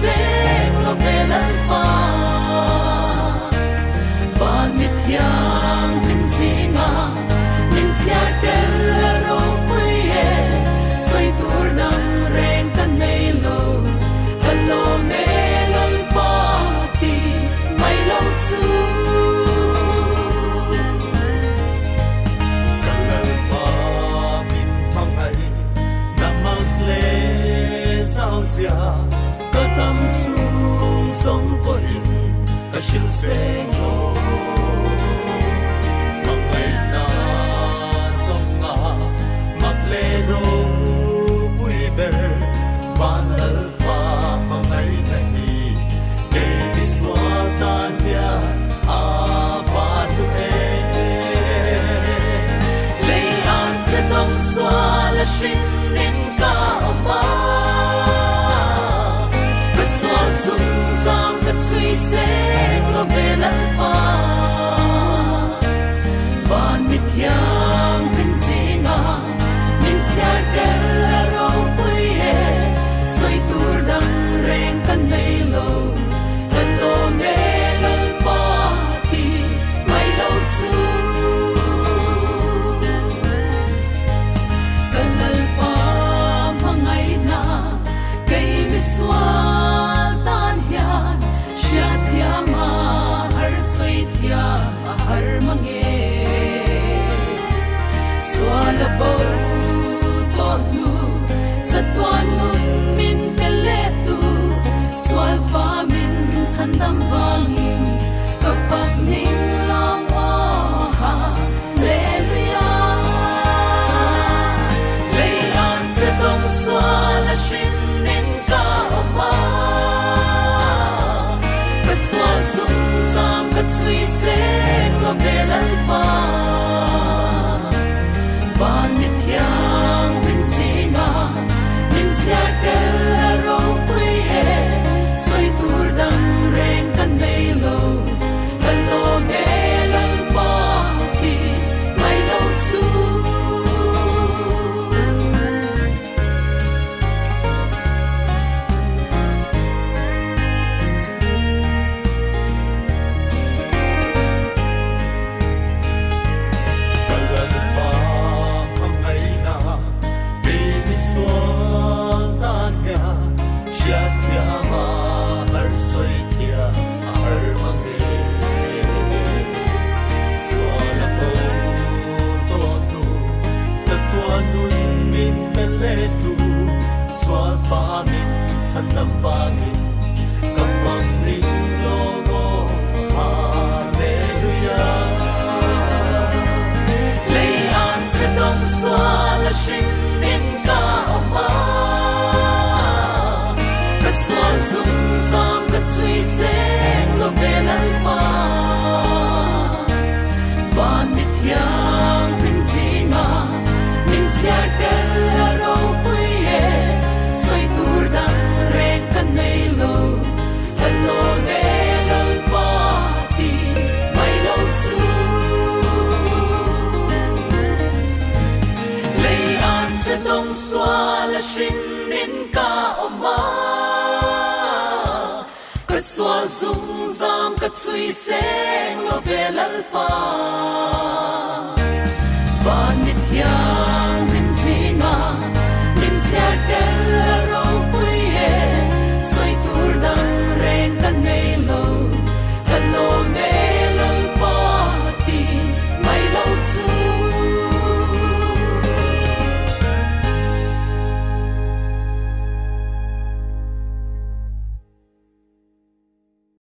sen lo về lal pa van mit yang min zinga min chia tel ro pui e soi tur dam reng kan nei lo kalo me lal pa ti mai lo chu kalal pa min phang ai namang le sao zia ka tam chung song ko in ka shil seng lo mang ai na song nga mang le ro pui ber van al fa mang ai na ni ke bi swa tan ya a va tu e lei an se dong swa la shin nin ka ma ka swa zum sam ka chui sen lo ve lal pa van mit yang min zinga min chia tel ro pui e soi tur dang reng kan nei lo kan lo me lal pa ti mai lo chu kan lal pa mangai na kai mi swal tan hian sha thia ma har soi thia ma har mange swala bo to nu za tuan nun min pele tu swal fa min chan dam wangin ka fak ning long wa ha hallelujah lei an se dong swala shin nin ka ma ka swal zum sam ka chui sen lo ve lal pa van mit yang min zinga min chia tel ro pui e soi tur dang reng kan nei lo kan lo me lal pa ti mai lo chu kalal pa phang ai na ke bi swa tan ya sha thia ma har soi thia har mange swala po to tu za tua nun min pele tu swal fa min chan nam wangin ka phang ning lo mo hallelujah lei an se dong swal la shin nin ka ma ka swal zum sam ka chui sen lo ve lal pa van mit yang min zinga min chia tel ro pui e soi tur dang reng kan nei lo kan lo me lal pa ti mai lo chu lei an se dong swal la shin nin ka ma ka swal zum zam ka chui sen lo ve lal pa van mit yang min zinga min chia tel